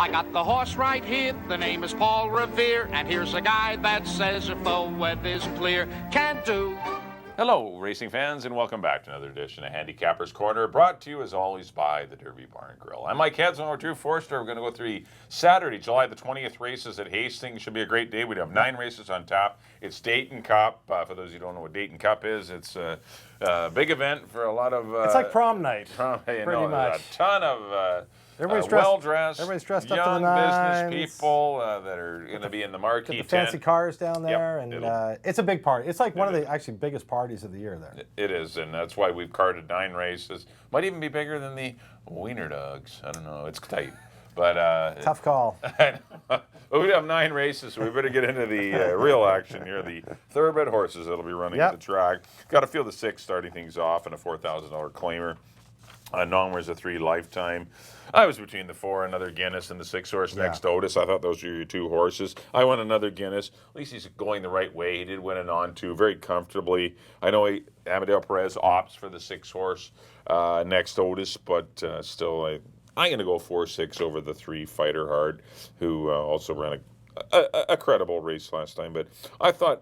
I got the horse right here, the name is Paul Revere, and here's a guy that says if the weather's clear, can do. Hello, racing fans, and welcome back to another edition of Handicapper's Corner, brought to you as always by the Derby Barn Grill. I'm Mike Heads, number 2 Forster. We're going to go through the Saturday, July the 20th races at Hastings. Should be a great day. We have 9 races on tap. It's Dayton Cup. For those who don't know what Dayton Cup is, it's a big event for a lot of... it's like prom night, pretty much. A ton of... Everybody's dressed, well-dressed, everybody's dressed young up to the nines. business people that are going to be in the marquee tent. The fancy cars down there, yep, and it's a big party. It's like one of the actually biggest parties of the year there. It is, and that's why we've carded 9 races. Might even be bigger than the Wiener Dogs. I don't know. It's tight, but tough call. But we have 9 races, so we better get into the real action here. The thoroughbred horses that'll be running at the track. Got to feel the 6 starting things off, and a $4,000 claimer. Non-winners a 3 lifetime. I was between the 4, another Guinness, and the 6 horse Next Otis. I thought those were your 2 horses. I went another Guinness. At least he's going the right way. He did win an on-2 very comfortably. I know Amadeo Perez opts for the 6 horse Next Otis, but still, I'm going to go 4-6 over the 3 Fighter Hard, who also ran a credible race last time. But I thought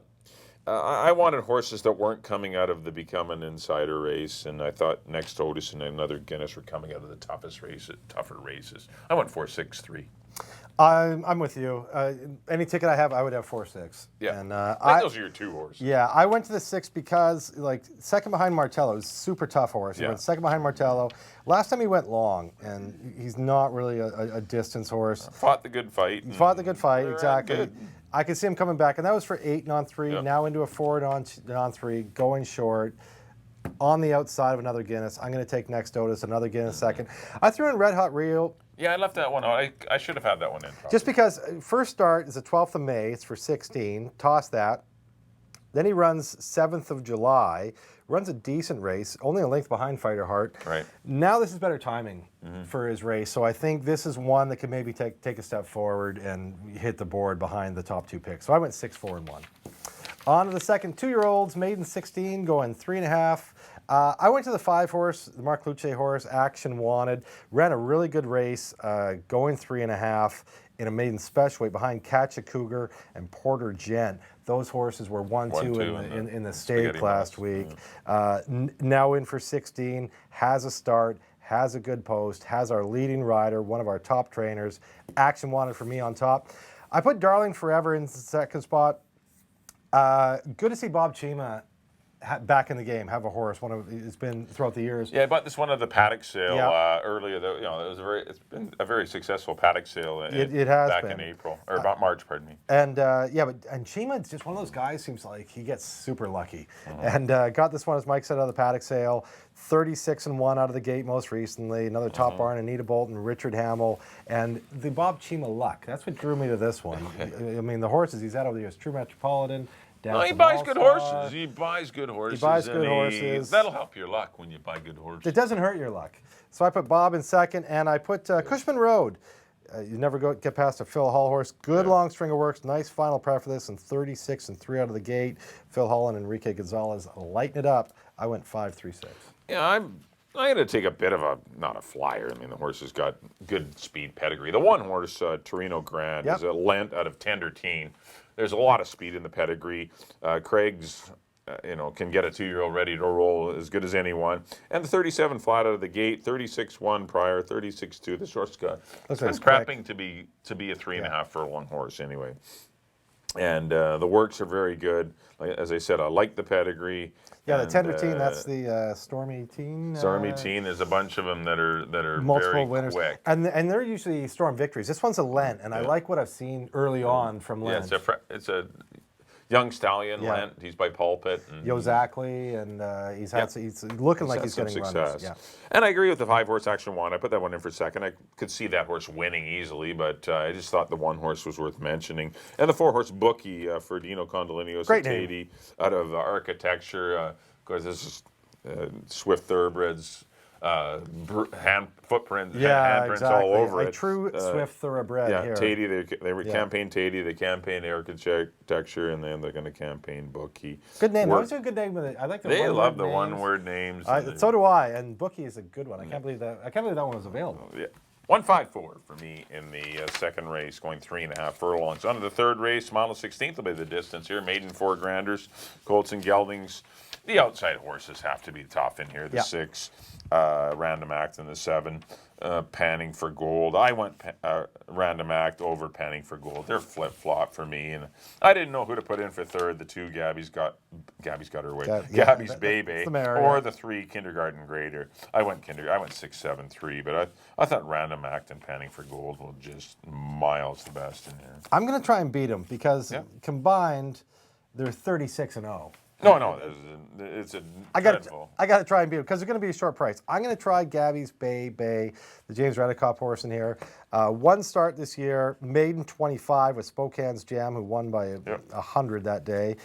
I wanted horses that weren't coming out of the Become an Insider race, and I thought Next Otis and another Guinness were coming out of the tougher races. I went 4-6-3. I'm with you. Any ticket I have, I would have 4-6. Yeah, and those are your 2 horses. Yeah, I went to the 6 because, like, second behind Martello is a super tough horse. He went second behind Martello. Last time he went long, and he's not really a distance horse. Fought the good fight. He fought the good fight, exactly. I could see him coming back, and that was for 8 on 3, now into a 4 on 3, going short. On the outside of another Guinness. I'm going to take Next Otis, another Guinness second. I threw in Red Hot Rio. Yeah, I left that one out. I should have had that one in. Probably. Just because first start is the 12th of May. It's for 16. Toss that. Then he runs 7th of July. Runs a decent race, only a length behind Fighter Heart. Right. Now this is better timing for his race, so I think this is one that can maybe take a step forward and hit the board behind the top 2 picks. So I went 6, 4, and 1. On to the second 2-year-olds, maiden 16, going 3.5. I went to the 5 horse, the Mark Luce horse, Action Wanted. Ran a really good race, going 3.5 in a maiden special weight behind Catch a Cougar and Porter Gent. Those horses were 1-2 in the stake last week. Now in for 16, has a start, has a good post, has our leading rider, one of our top trainers. Action Wanted for me on top. I put Darling Forever in the second spot. Good to see Bob Chima back in the game, have a horse. It's been throughout the years. Yeah, I bought this one at the paddock sale earlier. It's been a very successful paddock sale. It has back been. in April or about March, pardon me. And and Chima's just one of those guys. Seems like he gets super lucky. And got this one, as Mike said, out of the paddock sale. 36-1 out of the gate most recently. Another top barn, Anita Bolton, Richard Hamill, and the Bob Chima luck. That's what drew me to this one. I mean, the horses he's had over the years: True Metropolitan. No, he buys good horses. He buys good horses. He buys good horses. That'll help your luck when you buy good horses. It doesn't hurt your luck. So I put Bob in second, and I put Cushman Road. You never get past a Phil Hall horse. Good long string of works. Nice final prep for this, and 36-3 out of the gate. Phil Hall and Enrique Gonzalez lighten it up. I went 5-3-6. Yeah, I'm going to take a bit of not a flyer. I mean, the horse has got good speed pedigree. The one horse, Torino Grand, is a lent out of Tender Teen. There's a lot of speed in the pedigree. Craig's, can get a 2-year-old ready to roll as good as anyone. And the 37 flat out of the gate, 36-1 prior, 36-2. This horse got been prepping to be a 3.5 furlong horse anyway. And the works are very good. As I said, I like the pedigree. Yeah, the Tender Teen, that's the Stormy Teen. Stormy Teen, there's a bunch of them that are multiple very winners. quick. And they're usually Storm victories. This one's a Lent, and I like what I've seen early on from Lent. Yeah, it's a young stallion, Lent. He's by Pulpit. And Yozakli, and he's looking like he's getting success. runs. Yeah. And I agree with the 5 horse Action One. I put that one in for second. I could see that horse winning easily, but I just thought the 1 horse was worth mentioning. And the 4 horse Bookie for Dino Condolino Satadi out of Architecture. Of course, this is Swift Thoroughbreds. Handprints all over it. A true Swift thoroughbred here. Tatey, they were campaign Tatey, they campaign Architecture, and then they're going to campaign Bookie. Good name. That was a good name. I like the They love the names. one-word names. So do I. And Bookie is a good one. I can't believe that. I can't believe that one was available. Yeah. 154 for me in the second race, going 3.5 furlongs. On to the third race, mile and 16th will be the distance here. Maiden 4 granders, Colts and Geldings. The outside horses have to be tough in here. The 6, Random Act, and the 7, Panning for Gold. I went Random Act over Panning for Gold. They're flip-flop for me, and I didn't know who to put in for third. The 2, Gabby's got her way. Gabby's Baby, or the 3, Kindergarten Grader. I went 6, 7, 3, but I thought Random Act and Panning for Gold were just miles the best in here. I'm going to try and beat them because combined, they're 36-0. No, it's a I got to try and beat it because it's going to be a short price. I'm going to try Gabby's Bay, the James Reddekopp horse in here. 1 start this year, maiden 25 with Spokane's Jam, who won by 100 that day.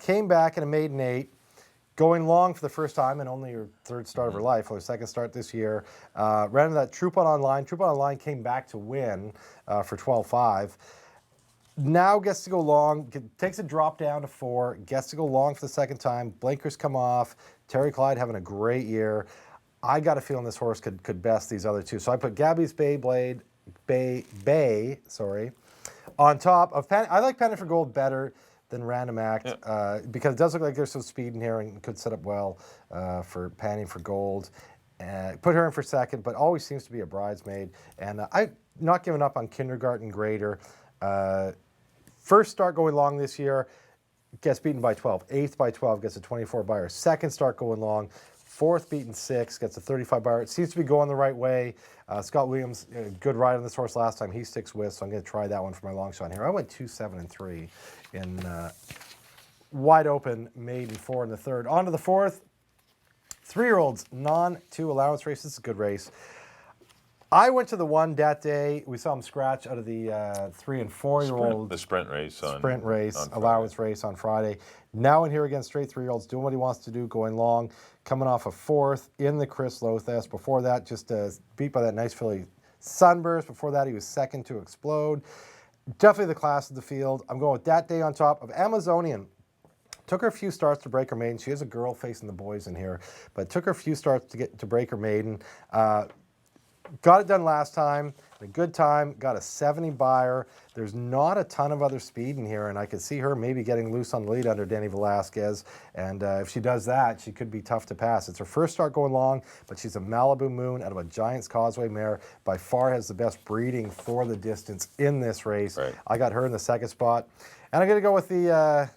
Came back in a maiden 8, going long for the first time and only her 3rd start of her life, or 2nd start this year. Ran into that Troop On Online. Troop On Online came back to win for 12.5. Now gets to go long, takes a drop down to 4, gets to go long for the 2nd time. Blinkers come off. Terry Clyde having a great year. I got a feeling this horse could best these other 2. So I put Gabby's Bay on top of Pan. I like Panning for Gold better than Random Act because it does look like there's some speed in here and could set up well for Panning for Gold. Put her in for 2nd, but always seems to be a bridesmaid. And I'm not giving up on Kindergarten Grader. First start going long this year, gets beaten by 12. 8th by 12, gets a 24 by her. 2nd start going long, 4th beaten 6, gets a 35 by her. It seems to be going the right way. Scott Williams, good ride on this horse last time. He sticks with, so I'm going to try that one for my long shot here. I went 2, 7, and 3 in wide open maiden 4 in the 3rd. On to the 4th. 3-year-olds, non-2 allowance race. This is a good race. I went to the one that day. We saw him scratch out of the 3 and 4-year-old. The sprint race. Allowance race on Friday. Now in here against straight 3-year-olds, doing what he wants to do, going long, coming off a 4th in the Chris Lothess. Before that, just beat by that nice filly Sunburst. Before that, he was 2nd to Explode. Definitely the class of the field. I'm going with that day on top of Amazonian. Took her a few starts to break her maiden. She is a girl facing the boys in here, but took her a few starts to break her maiden. Got it done last time, a good time, got a 70 buyer. There's not a ton of other speed in here, and I could see her maybe getting loose on the lead under Danny Velasquez. And if she does that, she could be tough to pass. It's her first start going long, but she's a Malibu Moon out of a Giants Causeway mare. By far has the best breeding for the distance in this race. Right. I got her in the 2nd spot. And I'm going to go with the...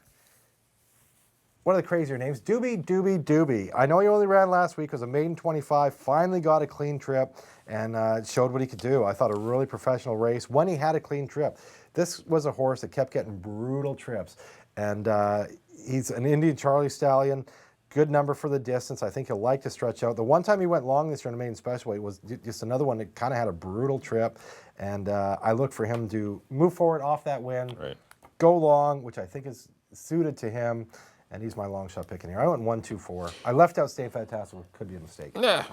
one of the crazier names, Doobie. I know he only ran last week, was a maiden 25, finally got a clean trip, and showed what he could do. I thought a really professional race when he had a clean trip. This was a horse that kept getting brutal trips, and he's an Indian Charlie Stallion. Good number for the distance. I think he'll like to stretch out. The one time he went long this year in a maiden special weight was just another one that kind of had a brutal trip, and I look for him to move forward off that win, go long, which I think is suited to him. And he's my long shot pick in here. I went 1, 2, 4. I left out Stay Fantastic, which could be a mistake. Nah,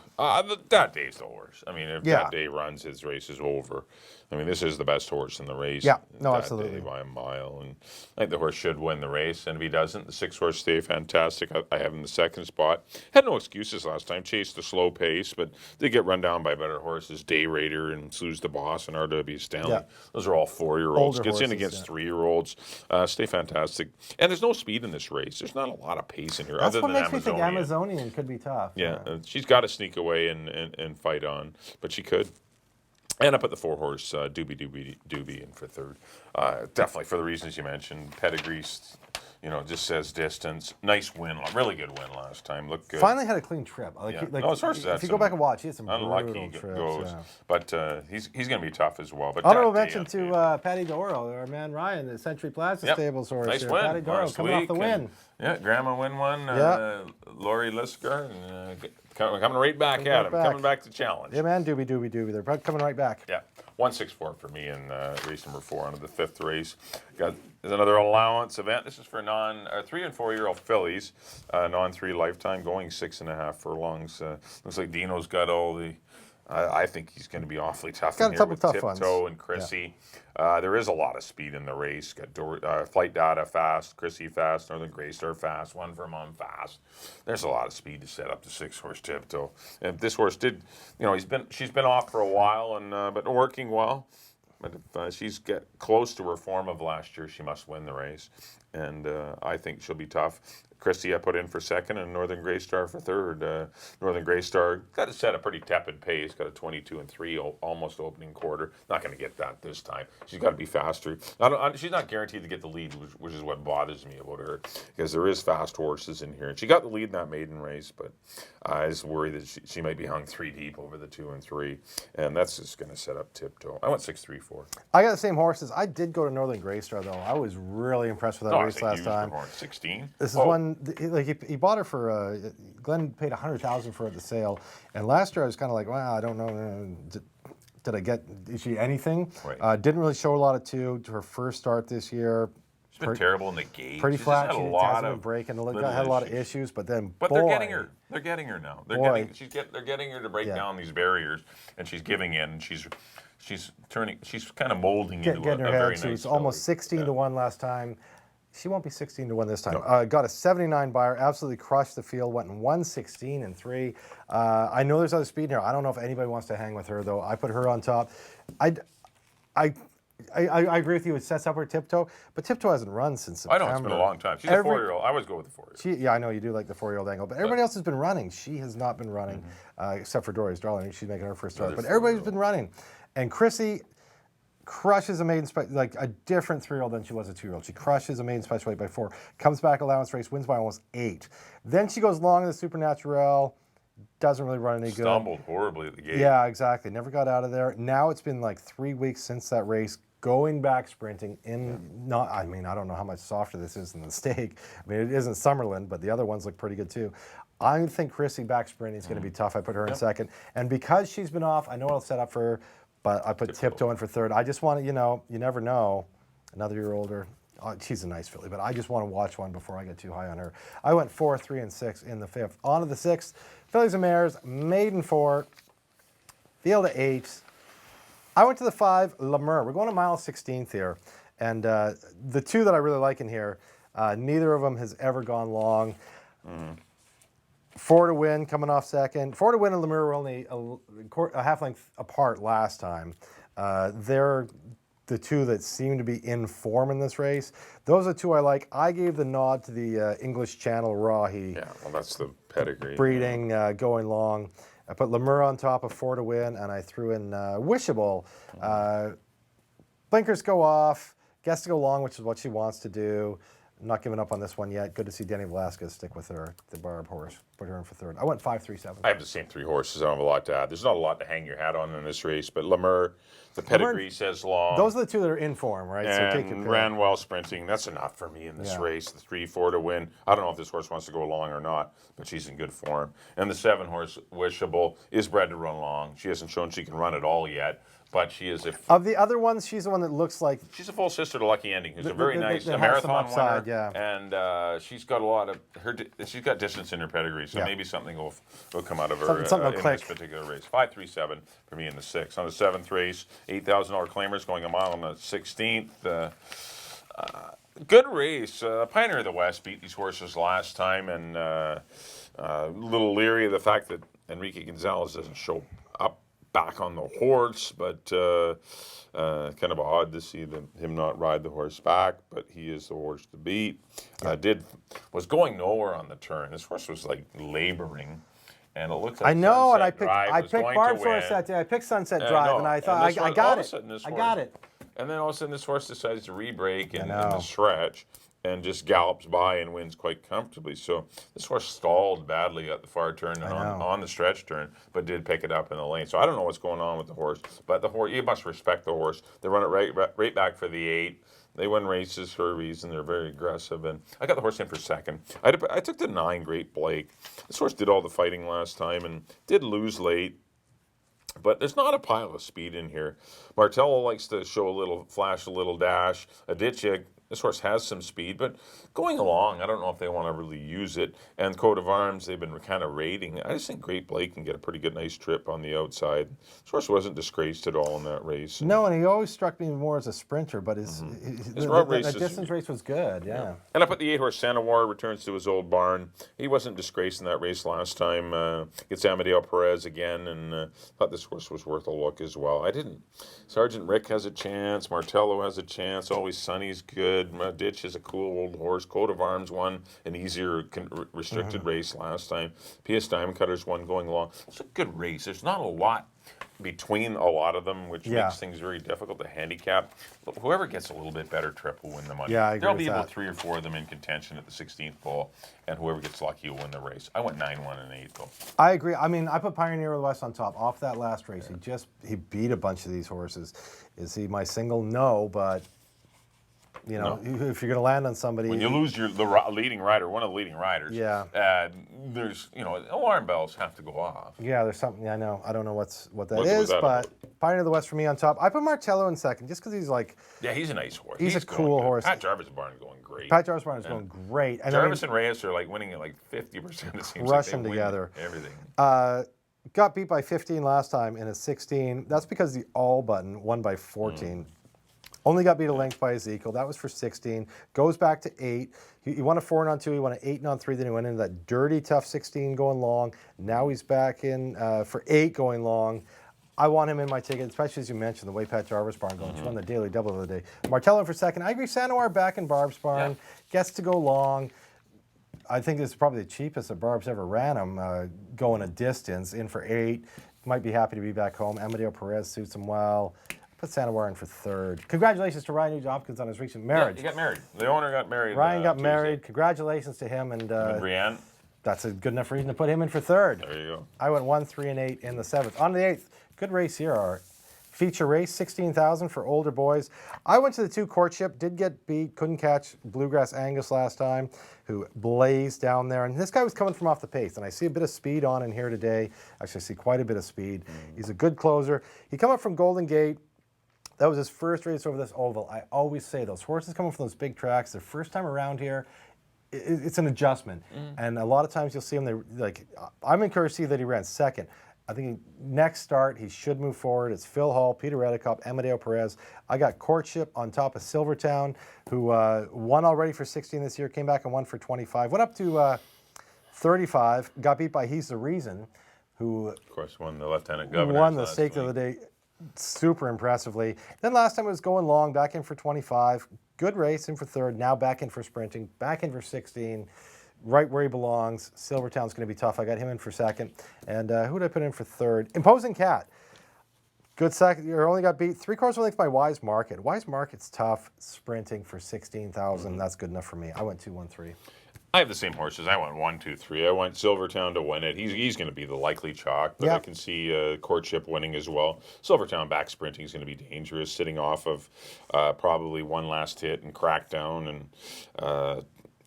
that day's the horse. I mean, if that day runs, his race is over. I mean, this is the best horse in the race. Yeah, no, that absolutely. Day by a mile. And I think the horse should win the race. And if he doesn't, the 6-horse Stay Fantastic, I have him in the 2nd spot. Had no excuses last time. Chased the slow pace, but did get run down by better horses. Day Raider and Sue's the Boss and R.W. Stanley. Yeah. Those are all 4-year-olds. Gets in against 3-year-olds. Stay Fantastic. And there's no speed in this race. There's not a lot of pace in here. That's other what than makes me think Amazonian could be tough. Yeah, she's got to sneak away and fight on, but she could. And I put the 4-horse Doobie in for 3rd. Definitely for the reasons you mentioned. Pedigree, just says distance. Nice win, really good win last time. Looked good. Finally had a clean trip. His horse if you go back and watch, he had some unlucky brutal trips. Goes, but he's going to be tough as well. But honorable mention to Patty Doro, our man Ryan, the Century Plaza Stables horse. Nice win. Patty Doro coming off the win. Grandma win one. Lori Lisker. Coming right back at him. Coming back to challenge. Yeah, man, Doobie. They're coming right back. Yeah. 164 for me in race number 4 onto the 5th race. There's another allowance event. This is for 3 and 4-year-old fillies, non-3 lifetime, going 6.5 furlongs. Looks like Dino's got all the I think he's going to be awfully tough Got in a here couple with tough Tiptoe ones. and Chrissy. There is a lot of speed in the race. Got Flight Data fast, Chrissy fast, Northern Greystar fast, One for Mom fast. There's a lot of speed to set up the 6-horse Tiptoe. And this horse did, she's been off for a while and but working well. But if she's get close to her form of last year, she must win the race. And I think she'll be tough. Christie I put in for second and Northern Greystar for third. Northern Greystar got to set a pretty tepid pace, got a 22-3 almost opening quarter. Not going to get that this time. She's got to be faster. She's not guaranteed to get the lead, which is what bothers me about her, because there is fast horses in here. And she got the lead in that maiden race, but I was worried that she might be hung 3 deep over the 2 and 3, and that's just going to set up Tiptoe. I went 6-3-4. I got the same horses. I did go to Northern Greystar, though. I was really impressed with that race last time. 16. This is one, like he bought her for, Glenn paid $100,000 for it at the sale. And last year I was kind of like, well, I don't know, is she anything? Right. Didn't really show a lot of to her first start this year. She's been terrible in the gate. Pretty flat. She She hasn't been breaking. Had a lot of issues, but then But boy, they're getting her. They're getting her now. They're getting her to break down these barriers, and she's giving in. She's kind of molding into a her very head. nice She was filly. almost 16-1 last time. She won't be 16-1 this time. No. Got a 79 buyer, absolutely crushed the field, went in 1:16-3. I know there's other speed in here. I don't know if anybody wants to hang with her, though. I put her on top. I agree with you. It sets up her Tiptoe, but Tiptoe hasn't run since September. I know, it's been a long time. She's a 4-year-old. I always go with the 4-year-old. Yeah, I know you do like the 4-year-old angle, but everybody else has been running. She has not been running, except for Doris Darling. She's making her first start, but everybody's been running. And Chrissy crushes a maiden like a different 3-year-old than she was a 2-year-old. She crushes a maiden special weight by 4, comes back allowance race, wins by almost 8. Then she goes long in the Supernatural, doesn't really run any good. Stumbled horribly at the gate. Yeah, exactly. Never got out of there. Now it's been like 3 weeks since that race, going back sprinting I don't know how much softer this is than the Stake. I mean, it isn't Summerlin, but the other ones look pretty good too. I think Chrissy back sprinting is going to be tough. I put her in second. And because she's been off, I know I'll set up for her, but I put Tiptoe in for third. I just want to, you never know. Another year older. Oh, she's a nice filly, but I just want to watch one before I get too high on her. I went 4, 3, and 6 in the 5th. On to the 6th. Fillies and mares, maiden 4, field of 8. I went to the 5, Lemur. We're going to mile 16th here. And the 2 that I really like in here, neither of them has ever gone long. 4 to win, coming off second. 4 to win and Lemur were only a half length apart last time. They're the 2 that seem to be in form in this race. Those are 2 I like. I gave the nod to the English Channel Rahi. Yeah, well, that's the pedigree. Breeding, going long. I put Lemur on top of 4 to win, and I threw in Wishable. Blinkers go off, gets to go long, which is what she wants to do. I'm not giving up on this one yet. Good to see Danny Velasquez stick with her, the Barb horse. Put her in for third. I went 5, 3, 7. I have the same 3 horses. I don't have a lot to add. There's not a lot to hang your hat on in this race, but Lemur, the pedigree says long. Those are the 2 that are in form, right? And so take your pick. ran well sprinting. That's enough for me in this race. The 3, 4 to win. I don't know if this horse wants to go long or not, but she's in good form. And the 7 horse, Wishable, is bred to run long. She hasn't shown she can run at all yet. But she is of the other ones, she's the one that looks like she's a full sister to Lucky Ending, who's a very nice marathon upside, winner. Yeah. And she's got a lot of she's got distance in her pedigree, so maybe something will come out of her something in this particular race. 5, 3, 7 for me in the 6th. On the 7th race, $8,000 claimers going a mile on the 16th. Good race. Pioneer of the West beat these horses last time, and a little leery of the fact that Enrique Gonzalez doesn't show up back on the horse, but kind of odd to see him not ride the horse back, but he is the horse to beat. Was going nowhere on the turn. This horse was like laboring, and it looked like I know, and I picked Barb's horse that day. I picked Sunset Drive, and I thought I got it. I got it. And then all of a sudden, this horse decides to re-break in the stretch and just gallops by and wins quite comfortably. So this horse stalled badly at the far turn and on the stretch turn, but did pick it up in the lane. So I don't know what's going on with the horse, but the horse, you must respect the horse. They run it right back for the 8. They win races for a reason. They're very aggressive, and I got the horse in for second. I took the 9, Great Blake. This horse did all the fighting last time and did lose late. But there's not a pile of speed in here. Martello likes to show flash a little dash. Aditya This horse has some speed, but going along, I don't know if they want to really use it. And Coat of Arms, they've been kind of raiding. I just think Great Blake can get a pretty good, nice trip on the outside. This horse wasn't disgraced at all in that race. No, and he always struck me more as a sprinter, but his that distance race was good, yeah. And I put the 8-horse Santa War returns to his old barn. He wasn't disgraced in that race last time. Gets Amadeo Perez again, and thought this horse was worth a look as well. I didn't. Sergeant Rick has a chance. Martello has a chance. Always Sunny's good. Ditch is a cool old horse. Coat of Arms won an easier restricted race last time. PS Diamond Cutters won going along. It's a good race. There's not a lot between a lot of them, which makes things very difficult to handicap. But whoever gets a little bit better trip will win the money. Yeah, I agree There'll with be about that. 3 or 4 of them in contention at the 16th hole, and whoever gets lucky will win the race. I went 9, 1, and 8 though. I agree. I mean, I put Pioneer of the West on top. Off that last race, he beat a bunch of these horses. Is he my single? No, but you know, if you're going to land on somebody, When you lose the leading rider, one of the leading riders, there's alarm bells have to go off. yeah, there's something. I know. I don't know what that What's is, that but about? Pioneer of the West for me on top. I put Martello in second just because he's like Yeah, he's a nice horse. He's a cool good. horse. Pat Jarvis' barn is going great. Pat Jarvis Barn is going great. And Jarvis and Reyes are like winning at like 50%. It seems Rushing like they together. win everything. Got beat by 15 last time in a 16. That's because the all button won by 14. Only got beat a length by Ezekiel. That was for 16. Goes back to 8. He won a 4 on 2. He won an 8 on 3. Then he went into that dirty, tough 16 going long. Now he's back in for 8 going long. I want him in my ticket, especially as you mentioned, the way Pat Jarvis' barn going. She won the daily double of the day. Martello for second. I agree. Sanoir back in Barb's barn. Gets to go long. I think this is probably the cheapest that Barb's ever ran him, going a distance, in for 8. Might be happy to be back home. Amadeo Perez suits him well. Put Sanoir in for third. Congratulations to Ryan Nugent-Hopkins on his recent marriage. Yeah, he got married. The owner got married. Ryan got Tuesday. married. Congratulations to him. And Brienne. that's a good enough reason to put him in for third. There you go. I went 1, 3, and 8 in the 7th. On the 8th, good race here. Our feature race, 16,000 for older boys. I went to the 2 courtship, did get beat, couldn't catch Bluegrass Angus last time, who blazed down there. And this guy was coming from off the pace, and I see a bit of speed on in here today. Actually, I see quite a bit of speed. He's a good closer. He come up from Golden Gate. That was his first race over this oval. I always say those horses coming from those big tracks, their first time around here, it's an adjustment. And a lot of times you'll see him, I'm encouraged to see that he ran second. I think next start, he should move forward. It's Phil Hall, Peter Redekop, Amadeo Perez. I got Courtship on top of Silvertown, who won already for 16 this year, came back and won for 25. Went up to 35, got beat by He's the Reason, who Of course, won the Lieutenant Governor. won the stake of the day super impressively. Then last time it was going long, back in for 25. Good race, in for third. Now back in for sprinting, back in for 16. Right where he belongs. Silvertown's going to be tough. I got him in for second. And who did I put in for third? Imposing Cat. Good second. You only got beat 3/4 length by Wise Market. Wise Market's tough, sprinting for 16,000. That's good enough for me. I went 2, 1, 3. I have the same horses. I went 1, 2, 3. I went Silvertown to win it. He's going to be the likely chalk, but I can see Courtship winning as well. Silvertown back sprinting is going to be dangerous, sitting off of probably one last hit and Crackdown, and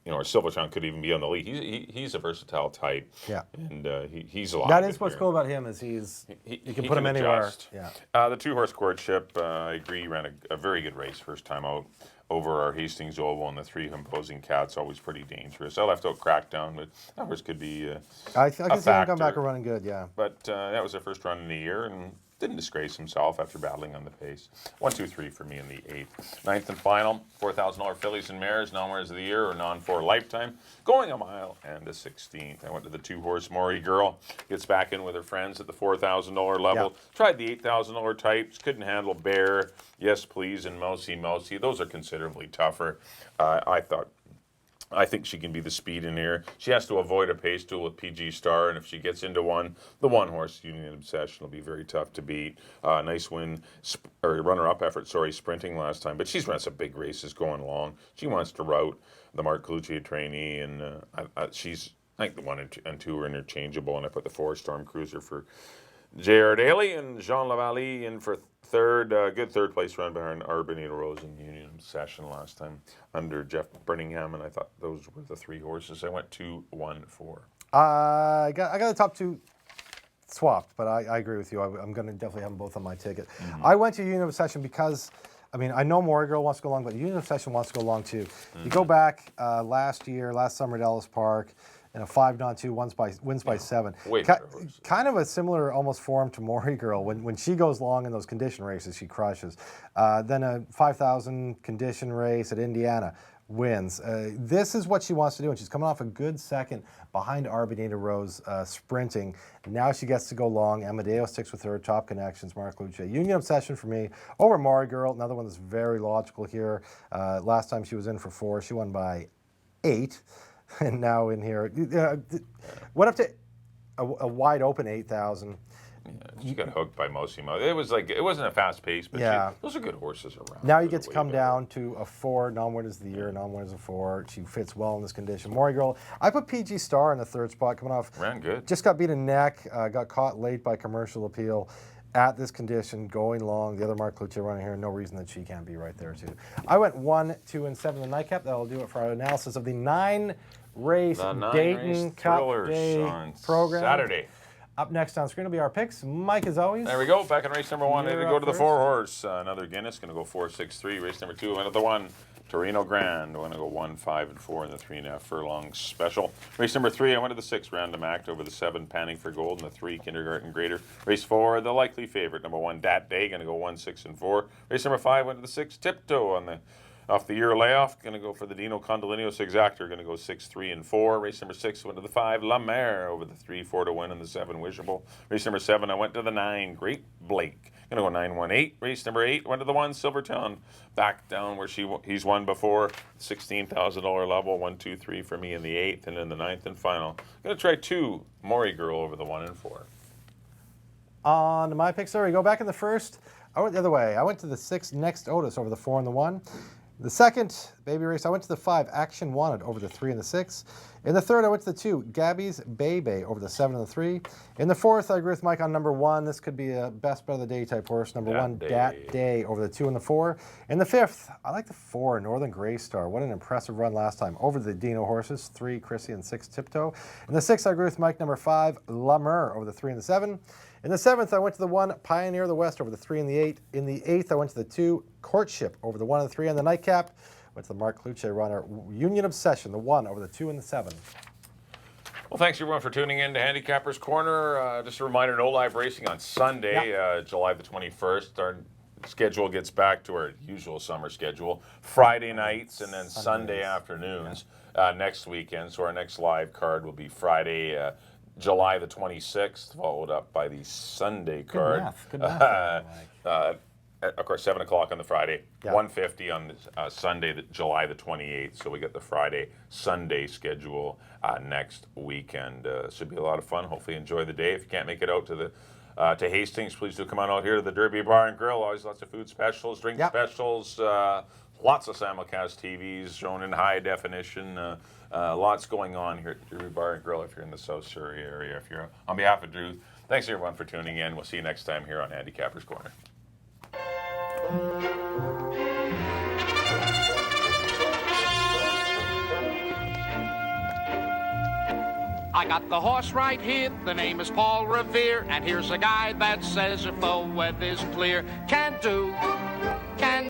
or Silvertown could even be on the lead. He's a versatile type. Yeah, and he's a lot. That is what's cool about him is you can put him anywhere. Adjust. Yeah. The 2-horse Courtship, I agree, he ran a very good race first time out over our Hastings Oval, and the 3 Imposing Cat's always pretty dangerous. I left out Crackdown, but that horse could be I can see him come back factor. and running good, yeah. But that was their first run in the year, and didn't disgrace himself after battling on the pace. 1, 2, 3 for me in the 8th. 9th and final, $4,000 Fillies and Mares, non-winners of the year or non-4 lifetime. Going a mile and a 16th. I went to the 2-horse Maury Girl. Gets back in with her friends at the $4,000 level. Yeah. Tried the $8,000 types. Couldn't handle Bear, Yes Please, and Mousy Mousy. Those are considerably tougher. I think she can be the speed in here. She has to avoid a pace duel with PG Star, and if she gets into one, the 1-horse Union Obsession will be very tough to beat. Nice win, or runner-up effort, sprinting last time. But she's run some big races going long. She wants to route the Mark Cloutier trainee, and I think the 1 and 2 are interchangeable, and I put the 4 Storm Cruiser for J.R. Daly and Jean Lavallee in for third. Good third-place run behind Arbonito Rose and Union Obsession last time under Jeff Birmingham, and I thought those were the 3 horses. I went 2, 1, 4. I got the top 2 swapped, but I agree with you. I'm going to definitely have them both on my ticket. I went to Union Obsession because I mean, I know Maury Girl wants to go long, but Union Obsession wants to go long too. You go back last summer at Ellis Park, in a 5-2 wins by 7. Kind of a similar almost form to Maury Girl. When she goes long in those condition races, she crushes. Then a 5,000 condition race at Indiana, wins. This is what she wants to do, and she's coming off a good second behind Arbonita Rose sprinting. Now she gets to go long. Amadeo sticks with her. Top Connections, Mark Luce. Union Obsession for me over Maury Girl. Another one that's very logical here. Last time she was in for 4, she won by 8. And now in here, went up to a wide open 8,000. Yeah, she got hooked by Mosimo. It wasn't a fast pace, but those are good horses around. Now you get to come down to a 4. Non-winners of the year. Non-winners of 4. She fits well in this condition. Maury Girl. I put PG Star in the 3rd spot, coming off. Ran good. Just got beat in neck. Got caught late by Commercial Appeal. At this condition, going long. The other Mark Luce running here. No reason that she can't be right there too. I went 1, 2, and 7 in the nightcap. That'll do it for our analysis of the 9-race Dayton Cup Day program. Saturday. Up next on screen will be our picks. Mike, as always. There we go. Back in race number 1. Here we go to the 4-horse. Another Guinness. Going to go 4-6-3. Race number 2. Another one. Torino Grand. I'm going to go 1, 5, and 4 in the 3.5 furlong special. Race number 3. I went to the 6 Random Act over the 7 Panning for Gold and the 3 Kindergarten Grader. Race 4. The likely favorite. Number 1 Dat Day. Going to go 1, 6, and 4. Race number 5. Went to the 6 Tiptoe on the off the year layoff. Going to go for the Dino Condolino 6 Actor. Going to go 6, 3, and 4. Race number 6 went to the 5 La Mer over the 3 4 to win and the 7 Wishable. Race number 7 I went to the 9 Great Blake. Going to go 9, 1, 8. Race number 8 went to the 1 Silvertown. Back down where he's won before. $16,000 level. 1, 2, 3 for me in the 8th, and then the 9th and final. Going to try 2 Maury Girl over the 1 and 4. On to my picks. Sorry, go back in the 1st. I went the other way. I went to the 6 Next Otis over the 4 and the 1. The 2nd baby race, I went to the 5 Action Wanted over the 3 and the 6. In the 3rd, I went to the 2 Gabby's Bebe over the 7 and the 3. In the 4th, I agree with Mike on number 1. This could be a best bet of the day type horse. Number 1 Dat Day over the 2 and the 4. In the 5th, I like the 4 Northern Grey Star. What an impressive run last time over the Dino horses. 3 Chrissy and 6 Tiptoe. In the 6th, I agree with Mike. Number 5 La Mer over the 3 and the 7. In the 7th, I went to the 1 Pioneer of the West over the 3 and the 8. In the 8th, I went to the 2 Courtship over the 1 and the 3. And the nightcap, went to the Mark Luce runner Union Obsession, the 1 over the 2 and the 7. Well, thanks everyone for tuning in to Handicapper's Corner. Just a reminder, no live racing on Sunday, July the 21st. Our schedule gets back to our usual summer schedule. Friday nights and then Sunday afternoons next weekend. So our next live card will be Friday, July the 26th, followed up by the Sunday card. Good math. Of course, 7 o'clock on the Friday, 1:50 on the Sunday, July the 28th. So we got the Friday, Sunday schedule next weekend. Should be a lot of fun. Hopefully enjoy the day. If you can't make it out to the to Hastings, please do come on out here to the Derby Bar and Grill. Always lots of food specials, drink specials, lots of simulcast TVs shown in high definition. Lots going on here at the Derby Bar and Grill if you're in the South Surrey area. If you're on behalf of Drew, thanks everyone for tuning in. We'll see you next time here on Handicapper's Corner. I got the horse right here, the name is Paul Revere, and here's a guy that says if the weather's clear, can do, can